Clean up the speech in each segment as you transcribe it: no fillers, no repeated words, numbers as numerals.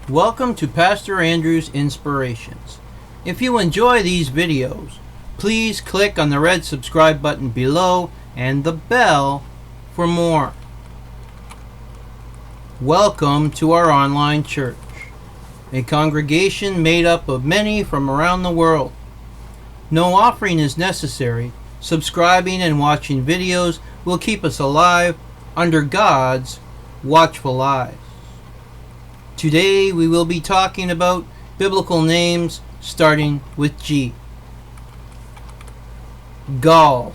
Welcome to Pastor Andrew's Inspirations. If you enjoy these videos, please click on the red subscribe button below and the bell for more. Welcome to our online church, a congregation made up of many from around the world. No offering is necessary. Subscribing and watching videos will keep us alive under God's watchful eyes. Today we will be talking about biblical names starting with G. Gaul.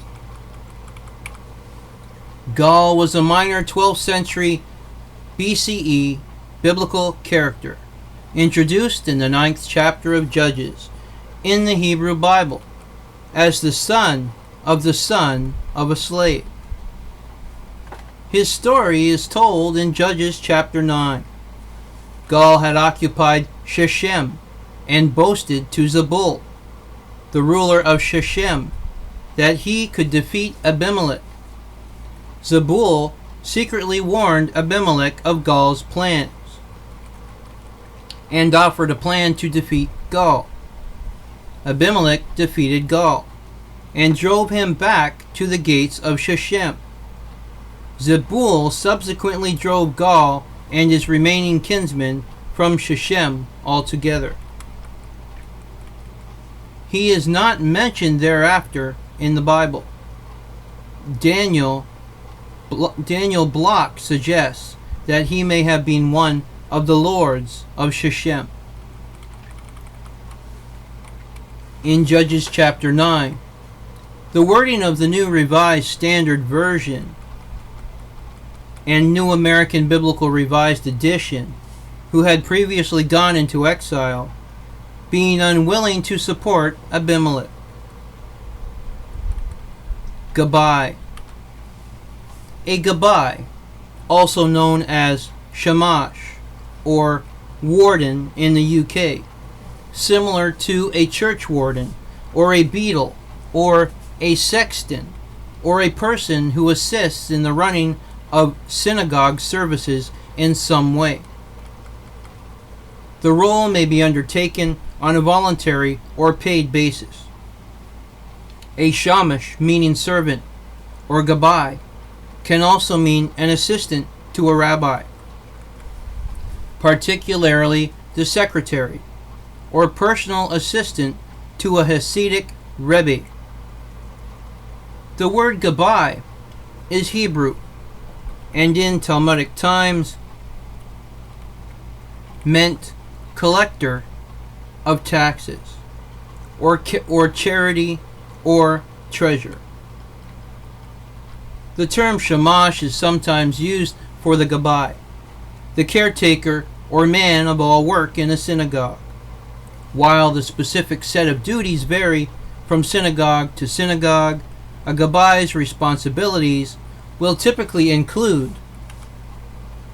Gaul was a minor 12th century BCE biblical character, introduced in the 9th chapter of Judges in the Hebrew Bible as the son of a slave. His story is told in Judges chapter 9. Gaul had occupied Shechem and boasted to Zebul, the ruler of Shechem, that he could defeat Abimelech. Zebul secretly warned Abimelech of Gaul's plans and offered a plan to defeat Gaul. Abimelech defeated Gaul and drove him back to the gates of Shechem. Zebul subsequently drove Gaul and his remaining kinsmen from Shechem altogether. He is not mentioned thereafter in the Bible. Daniel Block suggests that he may have been one of the lords of Shechem. In Judges chapter 9, the wording of the New Revised Standard Version and New American Biblical Revised Edition, who had previously gone into exile, being unwilling to support Abimelech. Gabai. A Gabai, also known as Shamash or warden in the UK, similar to a church warden or a beadle or a sexton or a person who assists in the running of synagogue services in some way. The role may be undertaken on a voluntary or paid basis. A shamash, meaning servant, or gabai, can also mean an assistant to a rabbi, particularly the secretary, or personal assistant to a Hasidic rebbe. The word gabai is Hebrew, and in Talmudic times meant collector of taxes, or charity, or treasure. The term shamash is sometimes used for the gabai, the caretaker or man of all work in a synagogue. While the specific set of duties vary from synagogue to synagogue, a gabai's responsibilities will typically include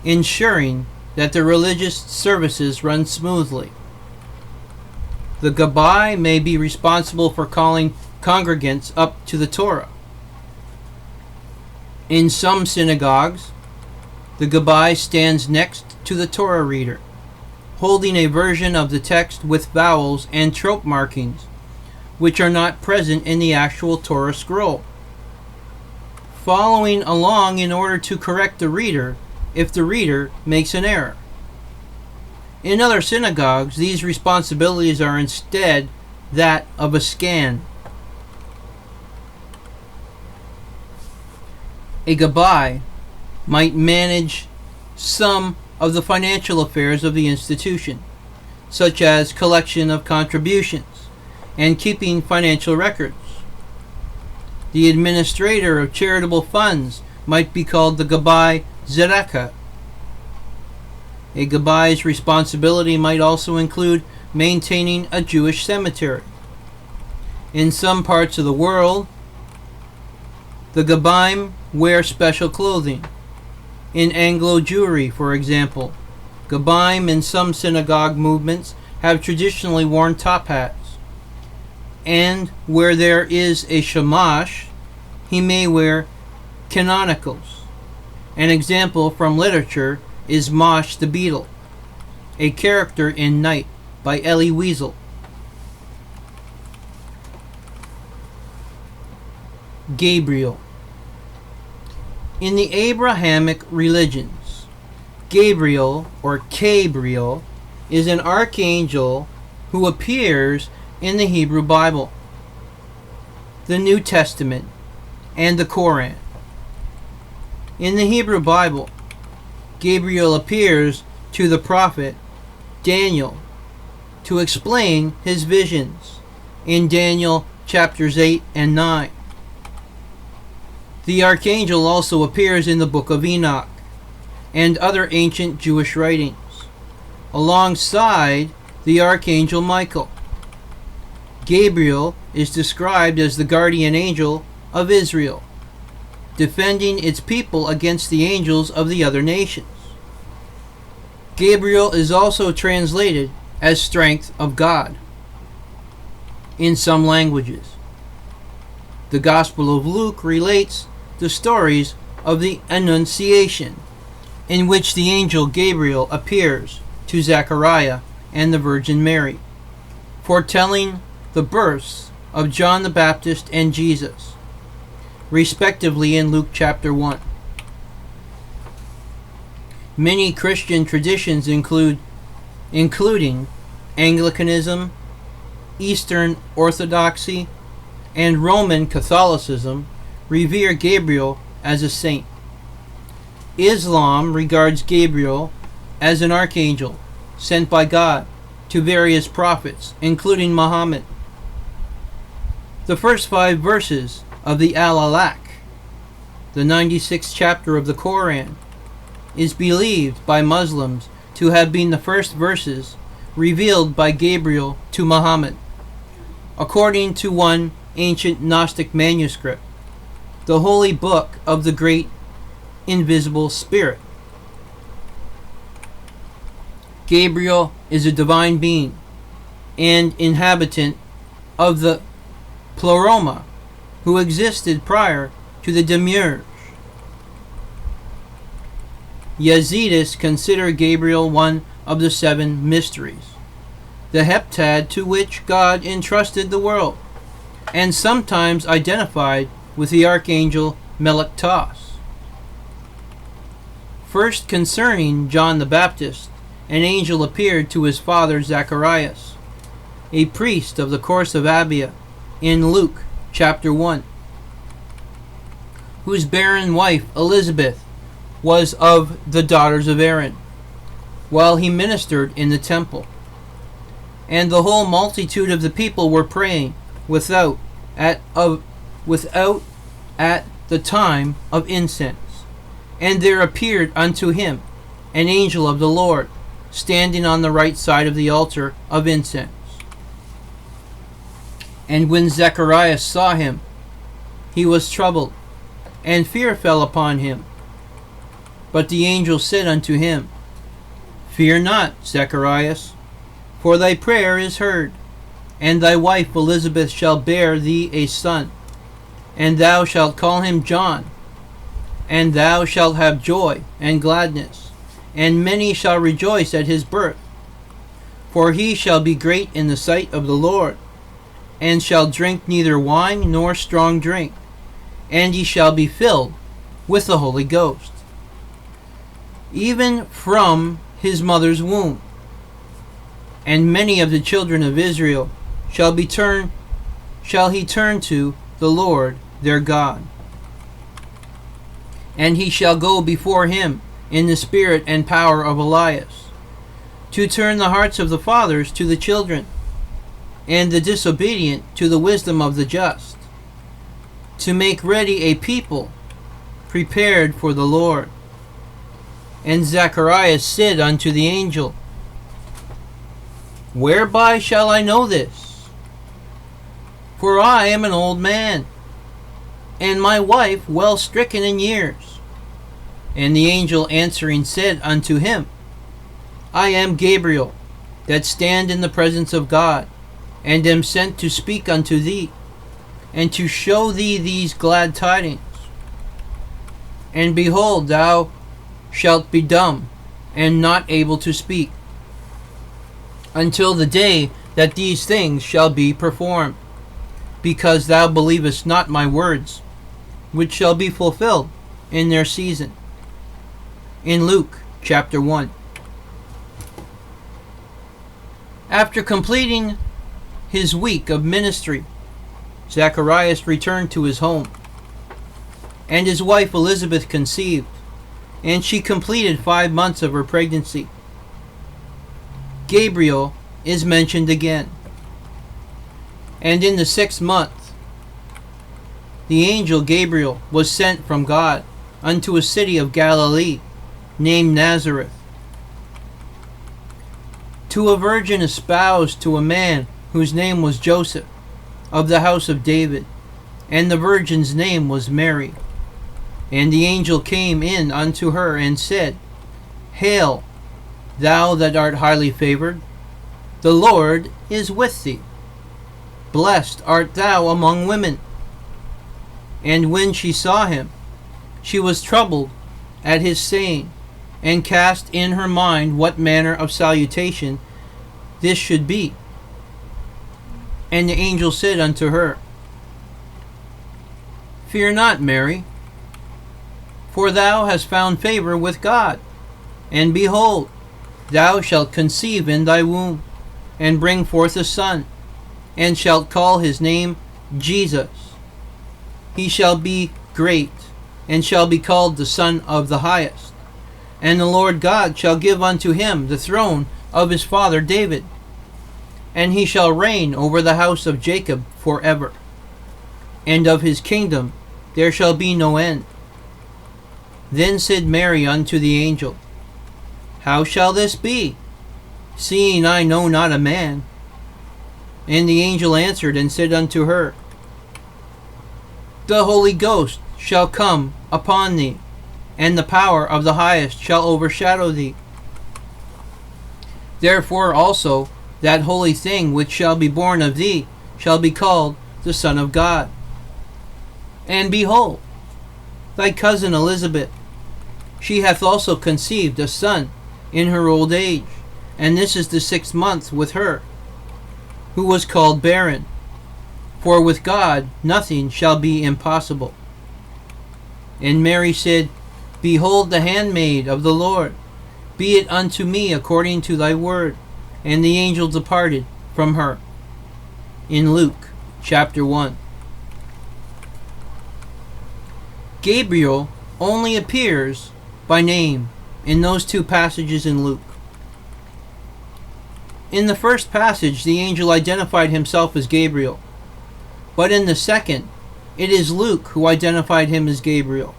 ensuring that the religious services run smoothly. The gabai may be responsible for calling congregants up to the Torah. In some synagogues, the gabai stands next to the Torah reader, holding a version of the text with vowels and trope markings, which are not present in the actual Torah scroll, following along in order to correct the reader if the reader makes an error. In other synagogues, these responsibilities are instead that of a scan. A gabai might manage some of the financial affairs of the institution, such as collection of contributions and keeping financial records. The administrator of charitable funds might be called the gabai zeraka. A gabai's responsibility might also include maintaining a Jewish cemetery. In some parts of the world, the gabaim wear special clothing. In Anglo Jewry, for example, gabaim in some synagogue movements have traditionally worn top hats. And where there is a shamash, he may wear canonicals. An example from literature is Mosh the Beetle. a character in Night by Ellie Weasel. Gabriel. In the Abrahamic religions, Gabriel or Gabriel is an archangel who appears in the Hebrew Bible, the New Testament, and the Koran. In the Hebrew Bible, Gabriel appears to the prophet Daniel to explain his visions in Daniel chapters 8 and 9. The archangel also appears in the book of Enoch and other ancient Jewish writings, alongside the archangel Michael. Gabriel is described as the guardian angel of Israel, defending its people against the angels of the other nations. Gabriel is also translated as strength of God in some languages. The Gospel of Luke relates the stories of the Annunciation, in which the angel Gabriel appears to Zechariah and the Virgin Mary, foretelling the births of John the Baptist and Jesus, respectively in Luke chapter 1. Many Christian traditions including Anglicanism, Eastern Orthodoxy, and Roman Catholicism, revere Gabriel as a saint. Islam regards Gabriel as an archangel sent by God to various prophets, including Muhammad. The first 5 verses of the Al-Alaq, the 96th chapter of the Koran, is believed by Muslims to have been the first verses revealed by Gabriel to Muhammad, according to one ancient Gnostic manuscript, the holy book of the great invisible spirit. Gabriel is a divine being and inhabitant of the Pleroma, who existed prior to the Demiurge. Yazidis consider Gabriel one of the 7 mysteries, the heptad to which God entrusted the world, and sometimes identified with the archangel Melektos. First, concerning John the Baptist, an angel appeared to his father Zacharias, a priest of the course of Abia, in Luke chapter 1, whose barren wife Elizabeth was of the daughters of Aaron, while he ministered in the temple. And the whole multitude of the people were praying without at the time of incense. And there appeared unto him an angel of the Lord, standing on the right side of the altar of incense. And when Zacharias saw him, he was troubled, and fear fell upon him. But the angel said unto him, Fear not, Zacharias, for thy prayer is heard, and thy wife Elizabeth shall bear thee a son, and thou shalt call him John. And thou shalt have joy and gladness, and many shall rejoice at his birth. For he shall be great in the sight of the Lord, and shall drink neither wine nor strong drink, and he shall be filled with the Holy Ghost, even from his mother's womb. And many of the children of Israel shall he turn to the Lord their God. And he shall go before him in the spirit and power of Elias, to turn the hearts of the fathers to the children, and the disobedient to the wisdom of the just, to make ready a people prepared for the Lord. And Zacharias said unto the angel, Whereby shall I know this? For I am an old man, and my wife well stricken in years. And the angel answering said unto him, I am Gabriel, that stand in the presence of God, and am sent to speak unto thee, and to show thee these glad tidings. And behold, thou shalt be dumb, and not able to speak, until the day that these things shall be performed, because thou believest not my words, which shall be fulfilled in their season. In Luke chapter 1. After completing his week of ministry, Zacharias returned to his home, and his wife Elizabeth conceived, and she completed 5 months of her pregnancy. Gabriel is mentioned again. And in the 6th month, the angel Gabriel was sent from God unto a city of Galilee named Nazareth, to a virgin espoused to a man whose name was Joseph, of the house of David, and the virgin's name was Mary. And the angel came in unto her and said, Hail, thou that art highly favored, the Lord is with thee. Blessed art thou among women. And when she saw him, she was troubled at his saying, and cast in her mind what manner of salutation this should be. And the angel said unto her, Fear not, Mary, for thou hast found favor with God. And behold, thou shalt conceive in thy womb, and bring forth a son, and shalt call his name Jesus. He shall be great, and shall be called the Son of the Highest. And the Lord God shall give unto him the throne of his father David, and he shall reign over the house of Jacob forever, and of his kingdom there shall be no end. Then said Mary unto the angel, How shall this be, seeing I know not a man? And the angel answered and said unto her, The Holy Ghost shall come upon thee, and the power of the Highest shall overshadow thee. Therefore also that holy thing which shall be born of thee shall be called the Son of God. And behold, thy cousin Elizabeth, she hath also conceived a son in her old age, and this is the 6th month with her, who was called barren. For with God nothing shall be impossible. And Mary said, Behold the handmaid of the Lord, be it unto me according to thy word. And the angel departed from her. In Luke chapter 1. Gabriel only appears by name in those 2 passages in Luke. In the first passage, the angel identified himself as Gabriel, but in the second, it is Luke who identified him as Gabriel.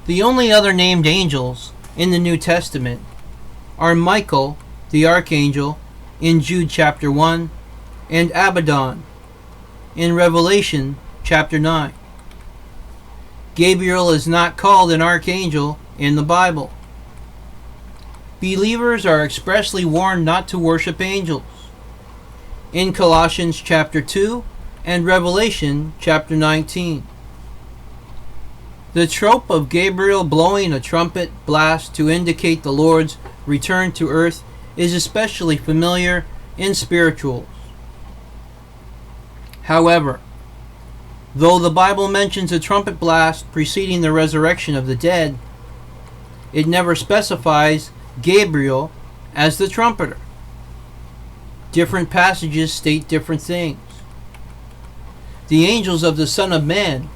The only other named angels in the New Testament are Michael, the Archangel, in Jude chapter 1, and Abaddon in Revelation chapter 9. Gabriel is not called an archangel in the Bible. Believers are expressly warned not to worship angels in Colossians chapter 2 and Revelation chapter 19. The trope of Gabriel blowing a trumpet blast to indicate the Lord's return to earth is especially familiar in spirituals. However, though the Bible mentions a trumpet blast preceding the resurrection of the dead, it never specifies Gabriel as the trumpeter. Different passages state different things. The angels of the Son of Man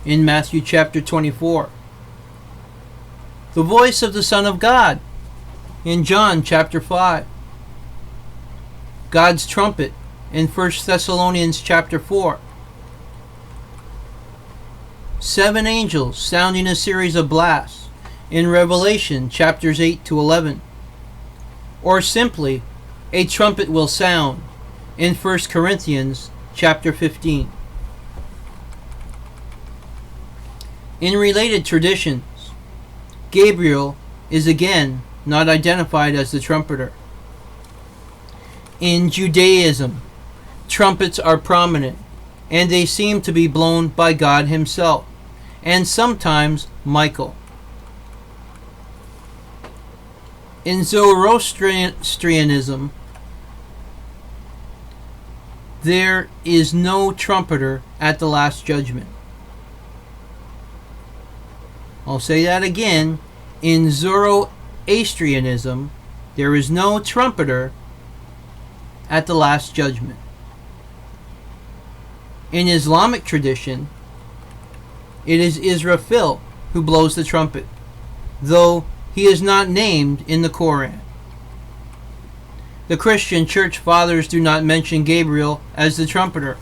in Matthew chapter 24. The voice of the Son of God in John chapter 5. God's trumpet in 1 Thessalonians chapter 4. 7 angels sounding a series of blasts in Revelation chapters 8 to 11. Or simply, a trumpet will sound in 1 Corinthians chapter 15. In related traditions, Gabriel is again not identified as the trumpeter. In Judaism, trumpets are prominent, and they seem to be blown by God himself, and sometimes Michael. In Zoroastrianism, there is no trumpeter at the last judgment. I'll say that again. In Zoroastrianism, there is no trumpeter at the last judgment. In Islamic tradition, it is Israfil who blows the trumpet, though he is not named in the Quran. The Christian church fathers do not mention Gabriel as the trumpeter.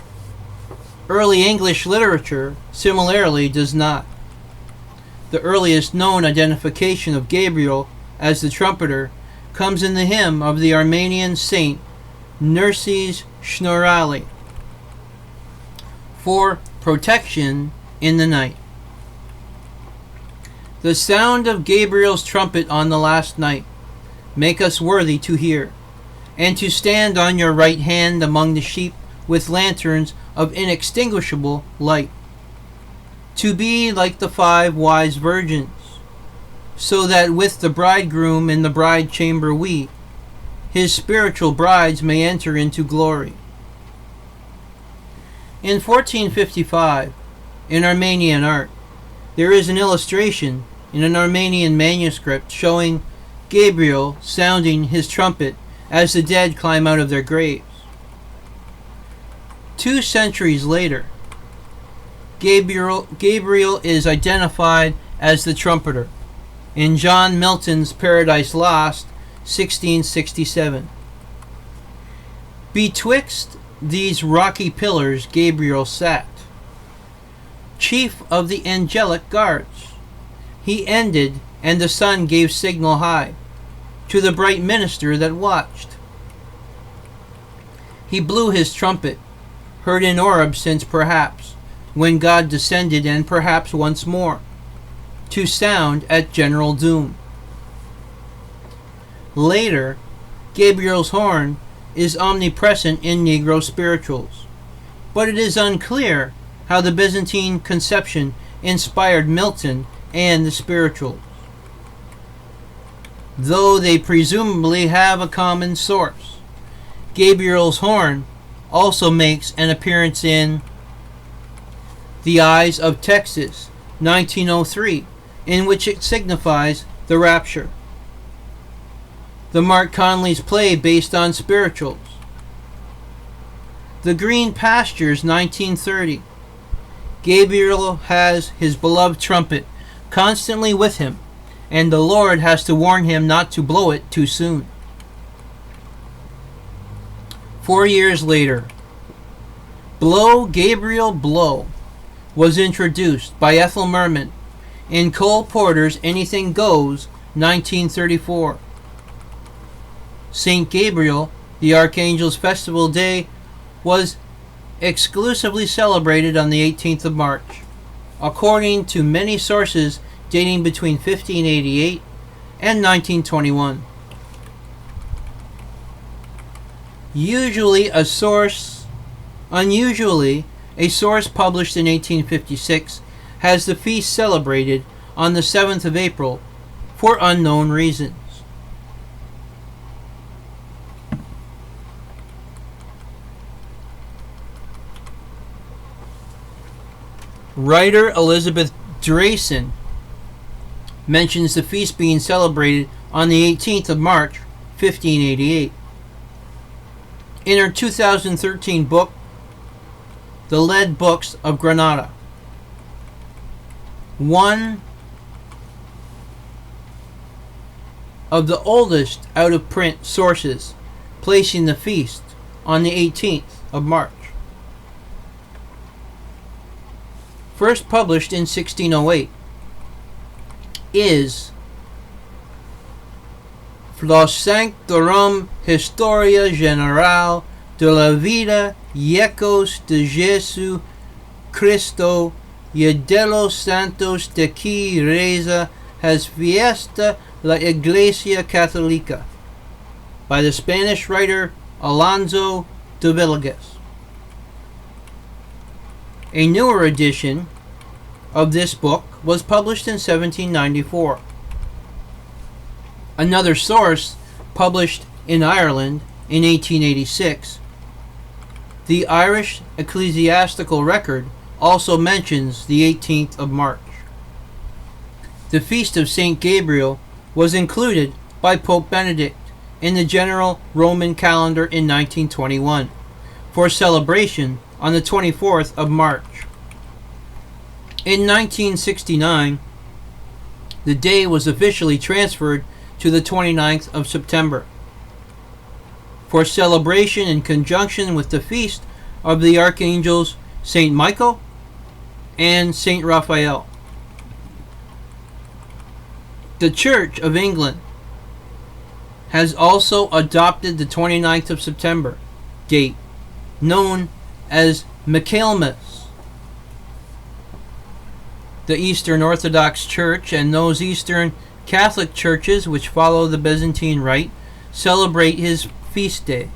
Early English literature similarly does not. The earliest known identification of Gabriel as the trumpeter comes in the hymn of the Armenian saint Nerses Shnorali, for protection in the night. The sound of Gabriel's trumpet on the last night make us worthy to hear, and to stand on your right hand among the sheep with lanterns of inextinguishable light, to be like the 5 wise virgins, so that with the bridegroom in the bride chamber we, his spiritual brides, may enter into glory. In 1455, in Armenian art, there is an illustration in an Armenian manuscript showing Gabriel sounding his trumpet as the dead climb out of their graves. 2 centuries later, Gabriel is identified as the trumpeter in John Milton's Paradise Lost, 1667. Betwixt these rocky pillars Gabriel sat, chief of the angelic guards. He ended, and the sun gave signal high to the bright minister that watched. He blew his trumpet, heard in Oreb since perhaps, when God descended, and perhaps once more, to sound at general doom. Later, Gabriel's horn is omnipresent in Negro spirituals, but it is unclear how the Byzantine conception inspired Milton and the spirituals, though they presumably have a common source. Gabriel's horn also makes an appearance in The Eyes of Texas, 1903, in which it signifies the rapture. The Mark Conley's play based on spirituals. The Green Pastures, 1930. Gabriel has his beloved trumpet constantly with him, and the Lord has to warn him not to blow it too soon. 4 years later, Blow, Gabriel, Blow was introduced by Ethel Merman in Cole Porter's Anything Goes, 1934. St. Gabriel, the Archangel's festival day, was exclusively celebrated on the 18th of March, according to many sources dating between 1588 and 1921. Unusually, a source published in 1856 has the feast celebrated on the 7th of April for unknown reasons. Writer Elizabeth Drayson mentions the feast being celebrated on the 18th of March, 1588. In her 2013 book, The Lead Books of Granada, one of the oldest out-of-print sources placing the feast on the 18th of March. First published in 1608, is Los Sanctorum Historia General de la Vida Yecos de Jesu Cristo y de los Santos de que reza has fiesta la Iglesia Católica, by the Spanish writer Alonso de Villegas. A newer edition of this book was published in 1794. Another source, published in Ireland in 1886, The Irish ecclesiastical record also mentions the 18th of March. The feast of St. Gabriel was included by Pope Benedict in the general Roman calendar in 1921 for celebration on the 24th of March. In 1969, the day was officially transferred to the 29th of September for celebration in conjunction with the feast of the Archangels St. Michael and St. Raphael. The Church of England has also adopted the 29th of September date, known as Michaelmas. The Eastern Orthodox Church and those Eastern Catholic churches which follow the Byzantine Rite celebrate his feast day.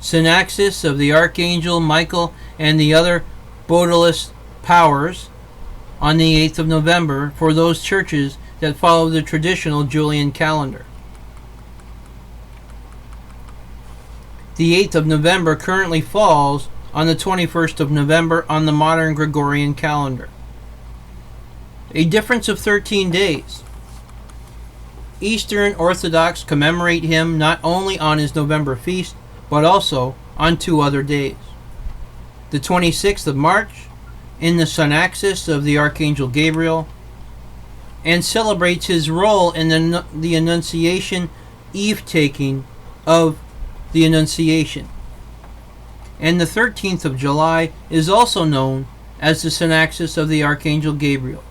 Synaxis of the Archangel Michael and the other bodiless powers on the 8th of November for those churches that follow the traditional Julian calendar. The 8th of November currently falls on the 21st of November on the modern Gregorian calendar. A difference of 13 days. Eastern Orthodox commemorate him not only on his November feast, but also on 2 other days. The 26th of March, in the Synaxis of the Archangel Gabriel, and celebrates his role in the Annunciation eve-taking of the Annunciation. And the 13th of July is also known as the Synaxis of the Archangel Gabriel,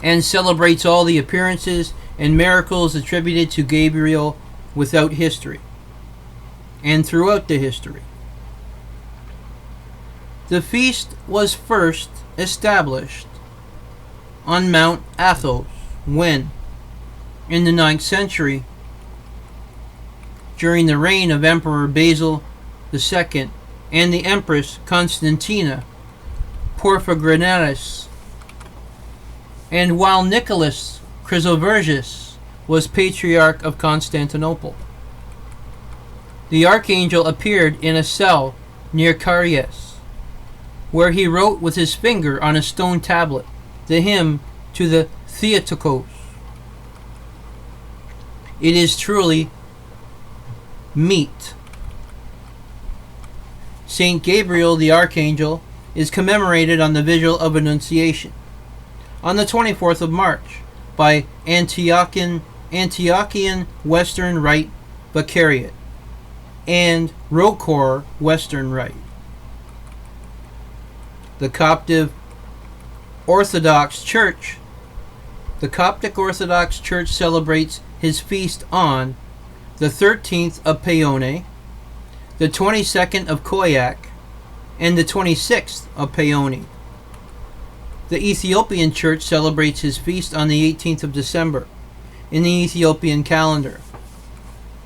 and celebrates all the appearances and miracles attributed to Gabriel without history and throughout the history. The feast was first established on Mount Athos when, in the 9th century, during the reign of Emperor Basil II and the Empress Constantina Porphyrogenitus, and while Nicholas Chrysovergus was Patriarch of Constantinople. The Archangel appeared in a cell near Carriès, where he wrote with his finger on a stone tablet the hymn to the Theotokos. It is truly meet. Saint Gabriel the Archangel is commemorated on the Vigil of Annunciation on the 24th of March by Antiochian Western Rite Vicariate and Rocor Western Rite. The Coptic Orthodox Church celebrates his feast on the 13th of Paone, the 22nd of Koyak, and the 26th of Paone. The Ethiopian Church celebrates his feast on the 18th of December in the Ethiopian calendar,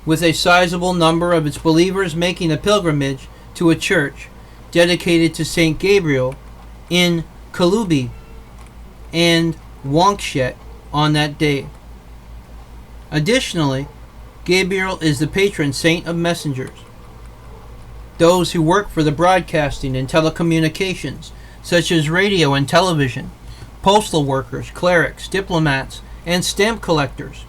with a sizable number of its believers making a pilgrimage to a church dedicated to Saint Gabriel in Kalubi and Wankshet on that day. Additionally, Gabriel is the patron saint of messengers, those who work for the broadcasting and telecommunications, such as radio and television, postal workers, clerics, diplomats, and stamp collectors.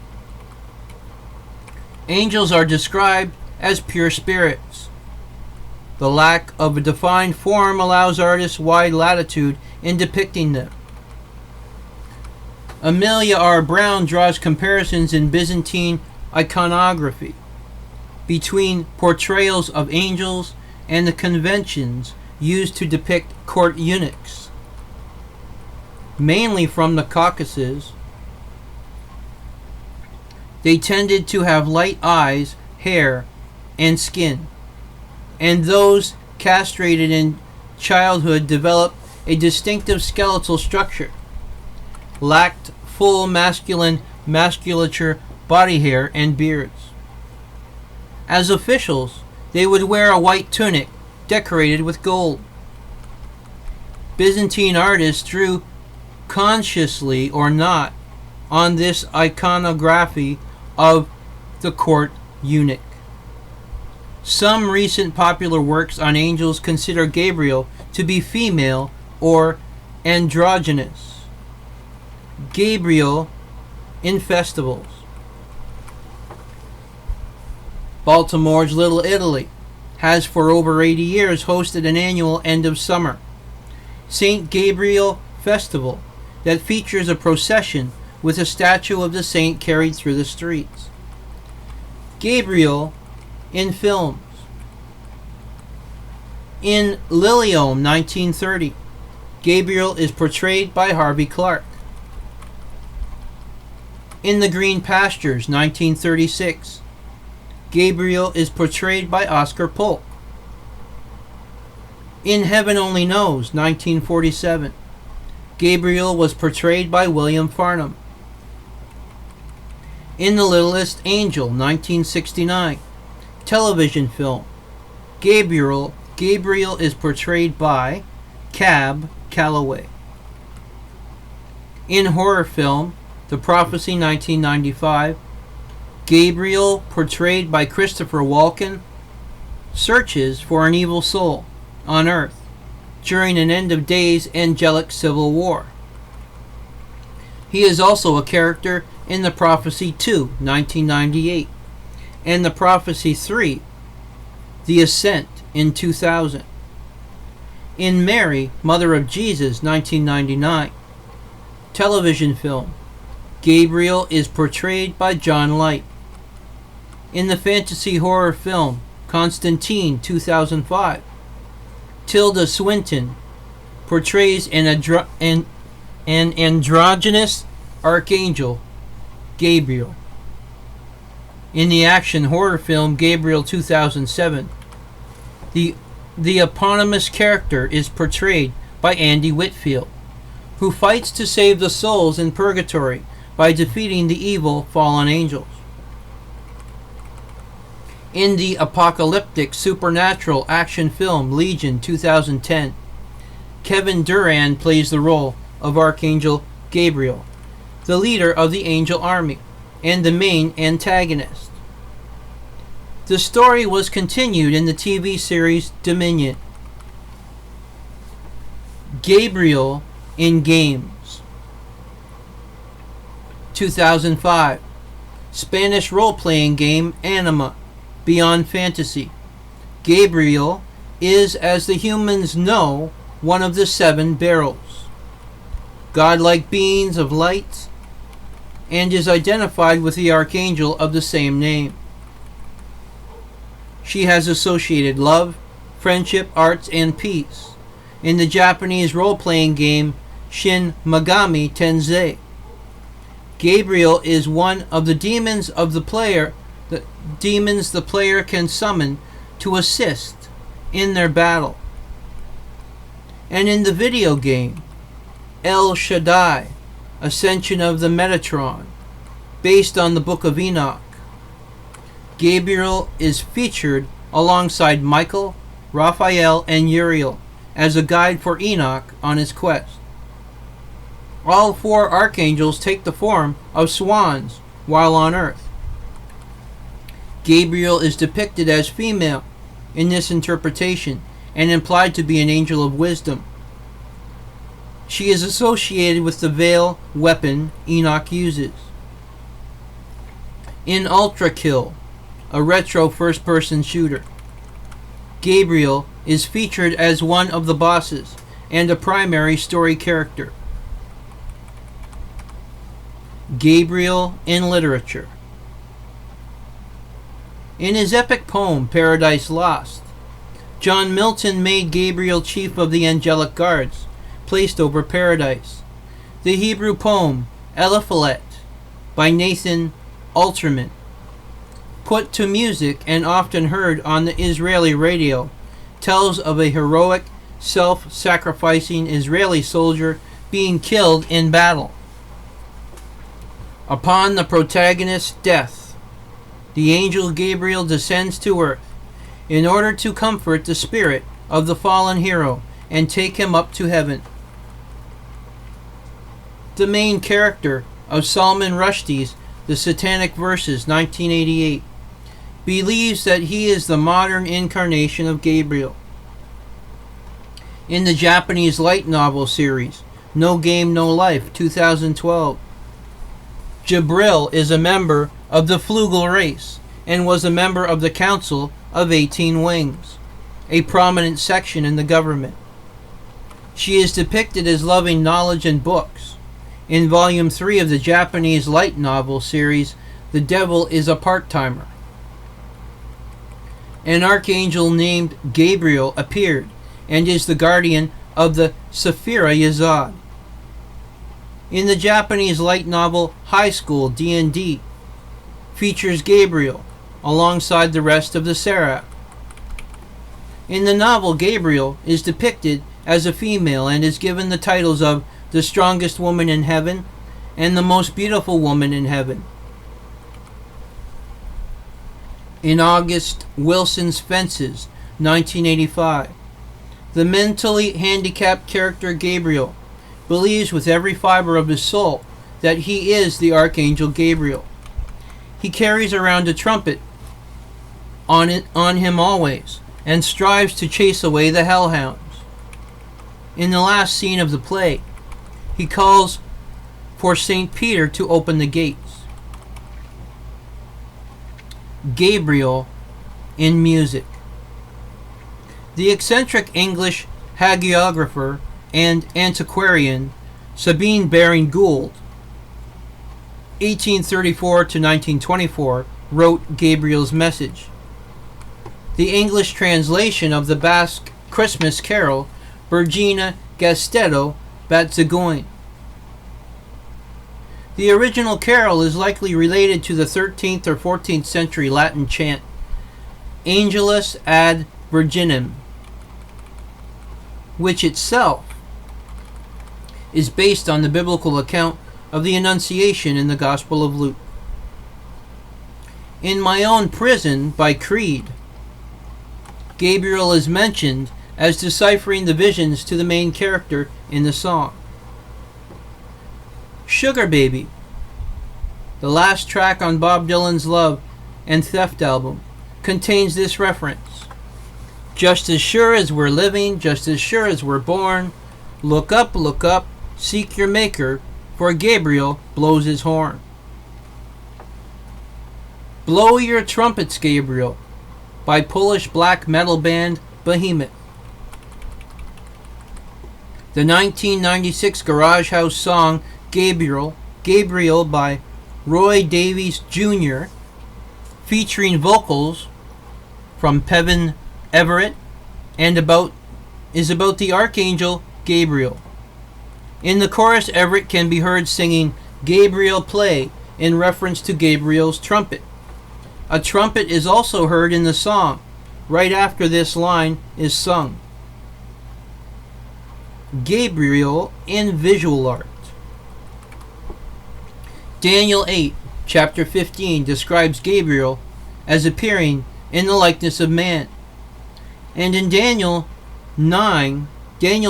Angels are described as pure spirits. The lack of a defined form allows artists wide latitude in depicting them. Amelia R. Brown draws comparisons in Byzantine iconography between portrayals of angels and the conventions used to depict court eunuchs, mainly from the Caucasus. They tended to have light eyes, hair, and skin, and those castrated in childhood developed a distinctive skeletal structure, lacked full masculine musculature, body hair, and beards. As officials, they would wear a white tunic decorated with gold. Byzantine artists drew, consciously or not, on this iconography of the court eunuch. Some recent popular works on angels consider Gabriel to be female or androgynous. Gabriel in festivals. Baltimore's Little Italy has for over 80 years hosted an annual end of summer St. Gabriel Festival that features a procession with a statue of the saint carried through the streets. Gabriel in films. In Liliom, 1930, Gabriel is portrayed by Harvey Clark. In The Green Pastures, 1936, Gabriel is portrayed by Oscar Polk. In Heaven Only Knows, 1947, Gabriel was portrayed by William Farnham. In The Littlest Angel, 1969, television film, Gabriel is portrayed by Cab Calloway. In horror film, The Prophecy, 1995, Gabriel, portrayed by Christopher Walken, searches for an evil soul on Earth during an end-of-days angelic civil war. He is also a character in The Prophecy 2, 1998, and The Prophecy 3, The Ascent, in 2000. In Mary, Mother of Jesus, 1999, television film, Gabriel is portrayed by John Light. In the fantasy horror film, Constantine, 2005, Tilda Swinton portrays an androgynous Archangel, Gabriel. In the action horror film Gabriel 2007, the eponymous character is portrayed by Andy Whitfield, who fights to save the souls in purgatory by defeating the evil fallen angels. In the apocalyptic supernatural action film Legion 2010, Kevin Durand plays the role of Archangel Gabriel, the leader of the angel army and the main antagonist. The story was continued in the TV series Dominion. Gabriel in games. 2005, Spanish role-playing game Anima, Beyond Fantasy. Gabriel is, as the humans know, one of the 7 barrels, godlike beings of light, and is identified with the archangel of the same name. She has associated love, friendship, arts, and peace in the Japanese role-playing game Shin Megami Tensei. Gabriel is one of the demons the player can summon to assist in their battle. And in the video game El Shaddai, Ascension of the Metatron, based on the Book of Enoch, Gabriel is featured alongside Michael, Raphael, and Uriel as a guide for Enoch on his quest. All 4 archangels take the form of swans while on Earth. Gabriel is depicted as female in this interpretation and implied to be an angel of wisdom. She is associated with the veil weapon Enoch uses. In Ultra Kill, a retro first-person shooter, Gabriel is featured as one of the bosses and a primary story character. Gabriel in literature. In his epic poem Paradise Lost, John Milton made Gabriel chief of the angelic guards, placed over paradise. The Hebrew poem Eliphalet by Nathan Alterman, put to music and often heard on the Israeli radio, tells of a heroic, self-sacrificing Israeli soldier being killed in battle. Upon the protagonist's death, the angel Gabriel descends to earth in order to comfort the spirit of the fallen hero and take him up to heaven. The main character of Salman Rushdie's The Satanic Verses, 1988, believes that he is the modern incarnation of Gabriel. In the Japanese light novel series, No Game, No Life, 2012, Gabriel is a member of the Flugel race and was a member of the Council of 18 Wings, a prominent section in the government. She is depicted as loving knowledge and books. In Volume 3 of the Japanese light novel series, the devil is a part-timer. An archangel named Gabriel appeared and is the guardian of the Sephira Yazad. In the Japanese light novel High School D&D, features Gabriel alongside the rest of the Seraph. In the novel, Gabriel is depicted as a female and is given the titles of the strongest woman in heaven and the most beautiful woman in heaven. In August Wilson's Fences, 1985, the mentally handicapped character Gabriel believes with every fiber of his soul that he is the Archangel Gabriel. He carries around a trumpet on him always and strives to chase away the hellhounds. In the last scene of the play, he calls for St. Peter to open the gates. Gabriel in music. The eccentric English hagiographer and antiquarian Sabine Baring-Gould, 1834 to 1924, wrote Gabriel's Message. The English translation of the Basque Christmas carol, Virgina Gastedo Batzagoin. The original carol is likely related to the 13th or 14th century Latin chant, Angelus ad Virginem, which itself is based on the biblical account of the Annunciation in the Gospel of Luke. In My Own Prison by Creed, Gabriel is mentioned as deciphering the visions to the main character in the song. Sugar Baby, the last track on Bob Dylan's Love and Theft album, contains this reference. Just as sure as we're living, just as sure as we're born, look up, seek your maker, for Gabriel blows his horn. Blow Your Trumpets, Gabriel, by Polish black metal band Behemoth. The 1996 Garage House song Gabriel by Roy Davies Jr., featuring vocals from Pevin Everett, and is about the Archangel Gabriel. In the chorus, Everett can be heard singing Gabriel Play in reference to Gabriel's trumpet. A trumpet is also heard in the song right after this line is sung. Gabriel in visual art. Daniel 8, chapter 15 describes Gabriel as appearing in the likeness of man. And in Daniel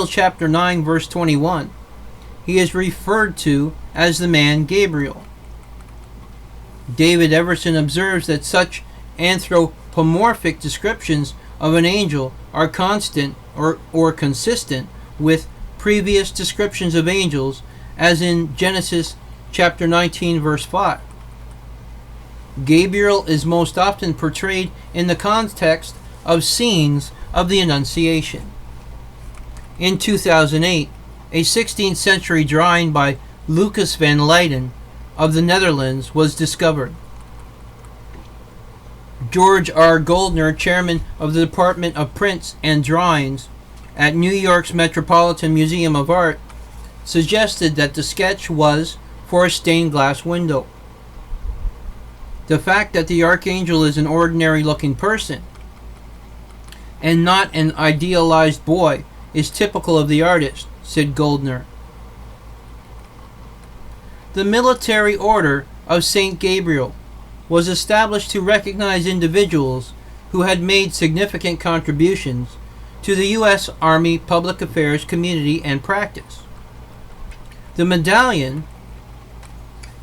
chapter 9, verse 21, he is referred to as the man Gabriel. David Everson observes that such anthropomorphic descriptions of an angel are constant or consistent with previous descriptions of angels, as in Genesis chapter 19, verse 5. Gabriel is most often portrayed in the context of scenes of the Annunciation. In 2008, a 16th century drawing by Lucas van Leyden of the Netherlands was discovered. George R. Goldner, chairman of the Department of Prints and Drawings at New York's Metropolitan Museum of Art, suggested that the sketch was for a stained glass window. The fact that the Archangel is an ordinary-looking person and not an idealized boy is typical of the artist, said Goldner. The Military Order of St. Gabriel was established to recognize individuals who had made significant contributions to the U.S. Army Public Affairs community and practice. The medallion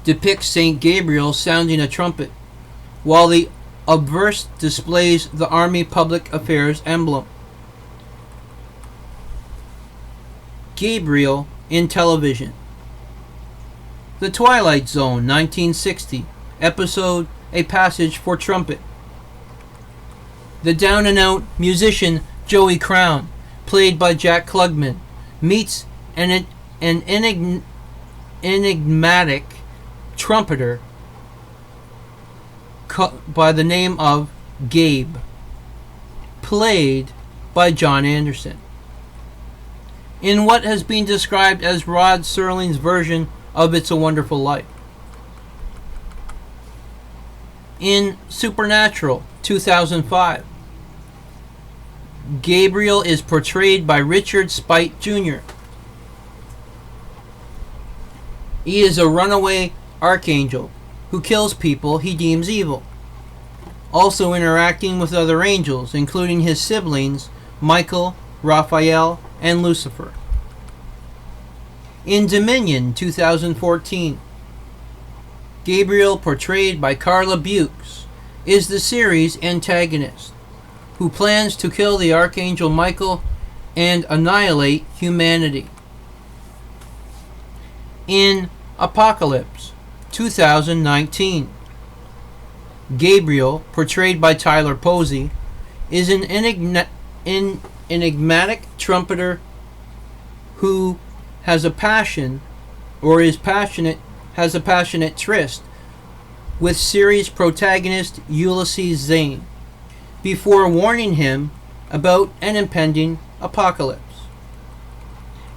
depicts St. Gabriel sounding a trumpet, while the obverse displays the Army Public Affairs emblem. Gabriel in television. The Twilight Zone, 1960, episode A Passage for Trumpet. The down-and-out musician Joey Crown, played by Jack Klugman, meets an enigmatic trumpeter by the name of Gabe, played by John Anderson. In what has been described as Rod Serling's version of It's a Wonderful Life. In Supernatural, 2005, Gabriel is portrayed by Richard Speight Jr. He is a runaway archangel who kills people he deems evil, also interacting with other angels, including his siblings Michael, Raphael, and Lucifer. In Dominion, 2014, Gabriel, portrayed by Carla Bukes, is the series antagonist who plans to kill the Archangel Michael and annihilate humanity. In Apocalypse, 2019, Gabriel, portrayed by Tyler Posey, is an enigmatic trumpeter who has a passionate tryst with series protagonist Ulysses Zane before warning him about an impending apocalypse.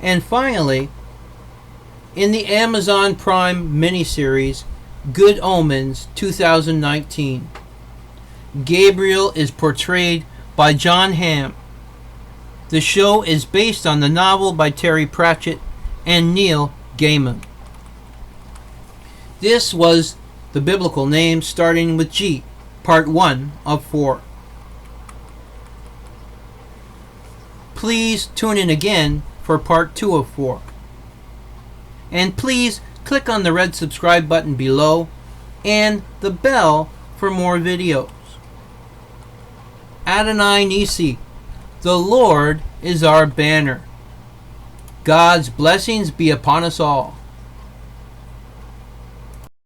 And finally, in the Amazon Prime miniseries Good Omens, 2019, Gabriel is portrayed by John Hamm. The show is based on the novel by Terry Pratchett and Neil Gaiman. This was the biblical name starting with G, part 1 of 4. Please tune in again for part 2 of 4. And please click on the red subscribe button below and the bell for more videos. Adonai Nisi, the Lord is our banner. God's blessings be upon us all.